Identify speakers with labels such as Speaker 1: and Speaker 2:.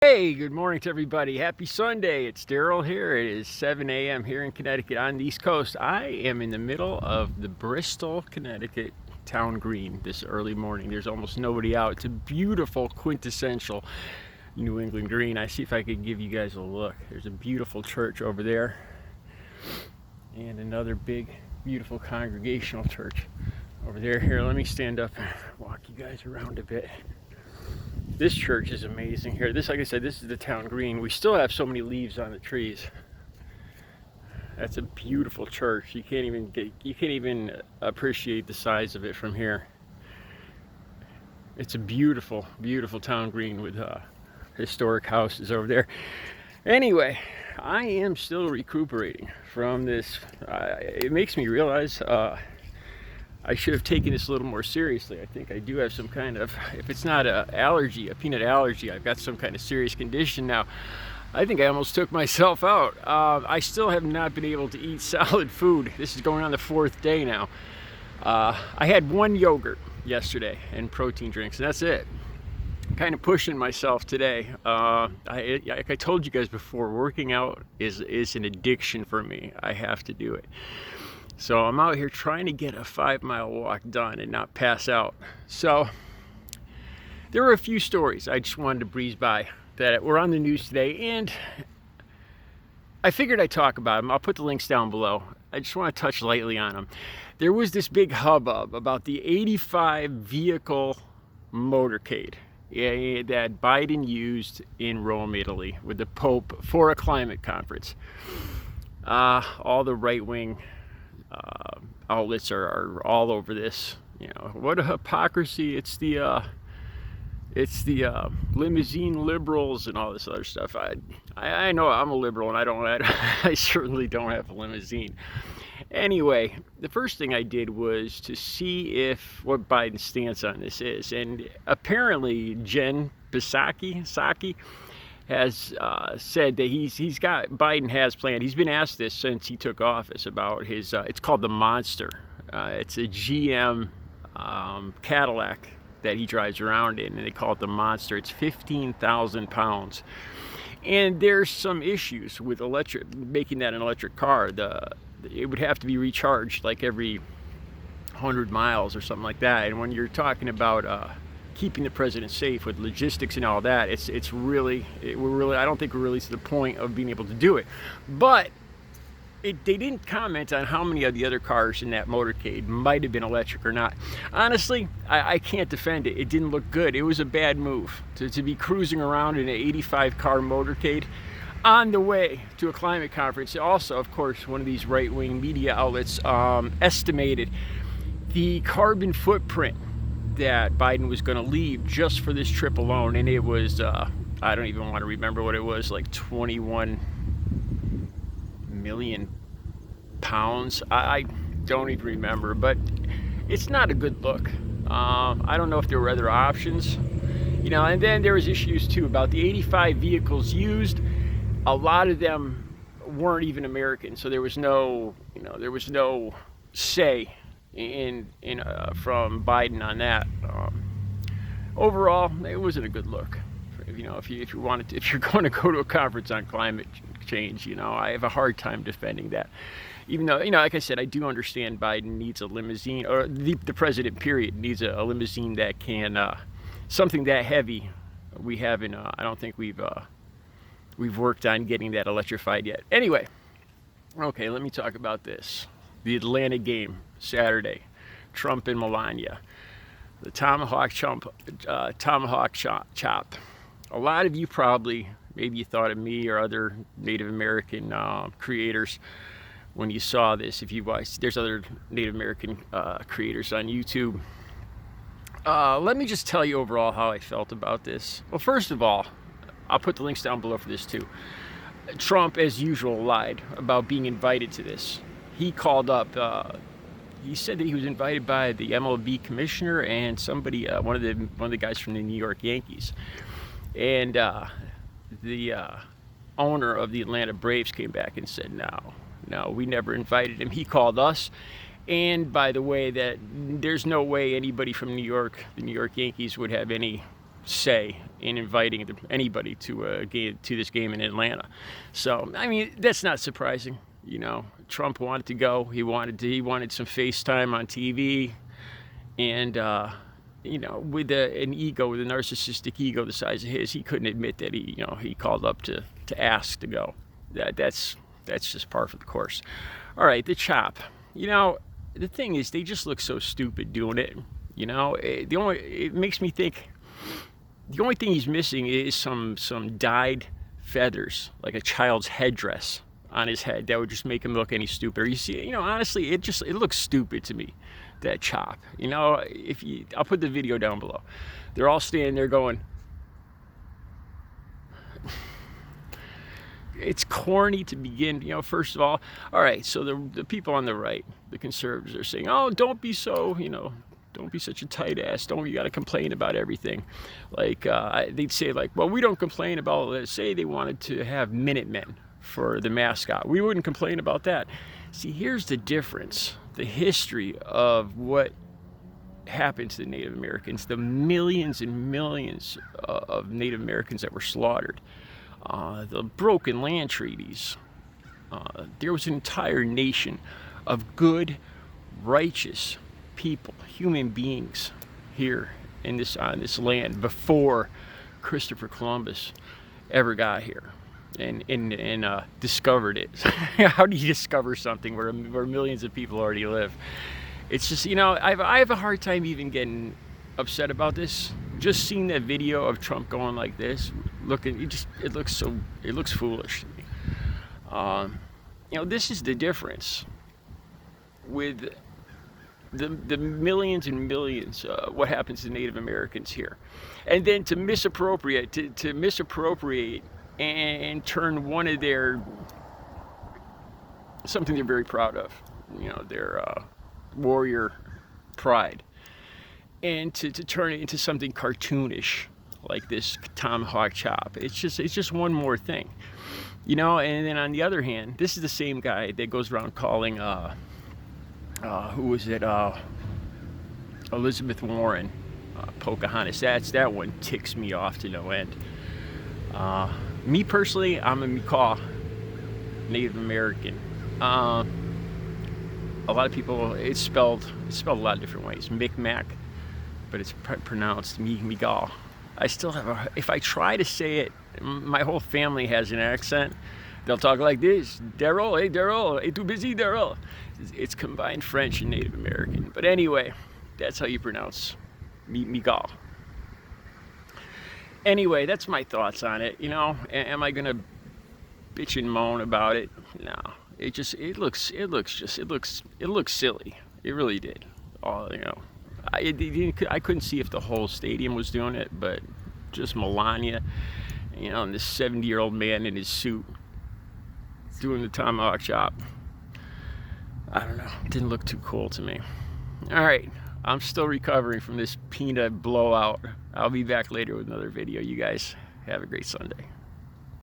Speaker 1: Hey, good morning to everybody. Happy Sunday. It's Daryl here. It is 7 a.m. here in Connecticut on the East Coast. I am in the middle of the Bristol, Connecticut town green this early morning. There's almost nobody out. It's a beautiful, quintessential New England green. I see if I could give you guys a look. There's a beautiful church over there and another big, beautiful congregational church over there. Here, let me stand up and walk you guys around a bit. This church is amazing here. Like I said, this is the town green. We still have so many leaves on the trees. That's a beautiful church. You can't even appreciate the size of it from here. It's a beautiful, beautiful town green with historic houses over there. Anyway, I am still recuperating from this. It makes me realize I should have taken this a little more seriously. I think I do have some kind of, if it's not a peanut allergy, I've got some kind of serious condition now. I think I almost took myself out. I still have not been able to eat solid food. This is going on the fourth day now. I had one yogurt yesterday and protein drinks, and that's it. I'm kind of pushing myself today. Like I told you guys before, working out is an addiction for me. I have to do it. So I'm out here trying to get a 5-mile walk done and not pass out. So there were a few stories I just wanted to breeze by that were on the news today, and I figured I'd talk about them. I'll put the links down below. I just want to touch lightly on them. There was this big hubbub about the 85 vehicle motorcade that Biden used in Rome, Italy, with the Pope for a climate conference. All the right-wing outlets are all over this. You know, what a hypocrisy. It's the limousine liberals and all this other stuff. I know I'm a liberal, and I certainly don't have a limousine. Anyway, the first thing I did was to see what Biden's stance on this is, and apparently Jen Psaki has said that Biden has planned. He's been asked this since he took office about his, it's called the Monster. It's a GM Cadillac that he drives around in, and they call it the Monster. It's 15,000 pounds. And there's some issues with making that an electric car. It would have to be recharged like every 100 miles or something like that. And when you're talking about keeping the president safe with logistics and all that, I don't think we're really to the point of being able to do it. But they didn't comment on how many of the other cars in that motorcade might have been electric or not. Honestly, I can't defend it. It didn't look good. It was a bad move to be cruising around in an 85 car motorcade on the way to a climate conference. Also, of course, one of these right-wing media outlets estimated the carbon footprint that Biden was going to leave just for this trip alone, and it was I don't even want to remember what it was, like 21 million pounds. I don't even remember, but it's not a good look. I don't know if there were other options, and then there was issues too about the 85 vehicles used. A lot of them weren't even American, so there was no say from Biden on that. Overall, it wasn't a good look. If you're going to go to a conference on climate change, I have a hard time defending that. Even though, like I said, I do understand Biden needs a limousine, or the president, period, needs a limousine that can, something that heavy. We haven't. I don't think we've worked on getting that electrified yet. Anyway, okay, let me talk about this. The Atlanta game Saturday, Trump and Melania, the tomahawk chop. A lot of you probably, maybe you thought of me or other Native American creators when you saw this. If you watched, there's other Native American creators on YouTube. Let me just tell you overall how I felt about this. Well, first of all, I'll put the links down below for this too. Trump, as usual, lied about being invited to this. He called up, he said that he was invited by the MLB commissioner and somebody, one of the guys from the New York Yankees. And the owner of the Atlanta Braves came back and said, no, we never invited him. He called us. And by the way, that there's no way anybody from New York, the New York Yankees, would have any say in inviting anybody to this game in Atlanta. So I mean, that's not surprising. You know, Trump wanted to go. He wanted some FaceTime on TV, and you know, with an ego, with a narcissistic ego the size of his, he couldn't admit that he called up to ask to go. That's just par for the course. All right, the chop. You know, the thing is, they just look so stupid doing it. You know, it makes me think the only thing he's missing is some dyed feathers, like a child's headdress on his head, that would just make him look any stupider. You see, you know, honestly, it looks stupid to me, that chop. You know, I'll put the video down below. They're all standing there going, it's corny to begin. You know, first of all right, so the people on the right, the conservatives, are saying, oh, don't be so, you know, don't be such a tight ass. You got to complain about everything. Like, they'd say, like, well, we don't complain about, let's say they wanted to have Minutemen for the mascot. We wouldn't complain about that. See, here's the difference. The history of what happened to the Native Americans, the millions and millions of Native Americans that were slaughtered, the broken land treaties. There was an entire nation of good, righteous people, human beings here on this land before Christopher Columbus ever got here and discovered it. How do you discover something where millions of people already live? It's just, you know, I have a hard time even getting upset about this. Just seeing that video of Trump going like this, it looks foolish to me. You know, this is the difference with the millions and millions, what happens to Native Americans here, and then to misappropriate and turn one of something they're very proud of, you know, their warrior pride, and to turn it into something cartoonish like this tomahawk chop. It's just one more thing, you know. And then on the other hand, this is the same guy that goes around calling who was it, Elizabeth Warren, Pocahontas. That one ticks me off to no end. Me personally, I'm a Macaw Native American. A lot of people, it's spelled a lot of different ways. Micmac, but it's pronounced Migal. I still have if I try to say it, my whole family has an accent. They'll talk like this: Daryl, hey Daryl, hey too busy Daryl. It's combined French and Native American. But anyway, that's how you pronounce Migal. Anyway, that's my thoughts on it. You know, am I gonna bitch and moan about it? No. It looks silly. It really did. You know, I couldn't see if the whole stadium was doing it, but just Melania, you know, and this 70-year-old man in his suit doing the tomahawk chop. I don't know. It didn't look too cool to me. All right. I'm still recovering from this peanut blowout. I'll be back later with another video. You guys have a great Sunday.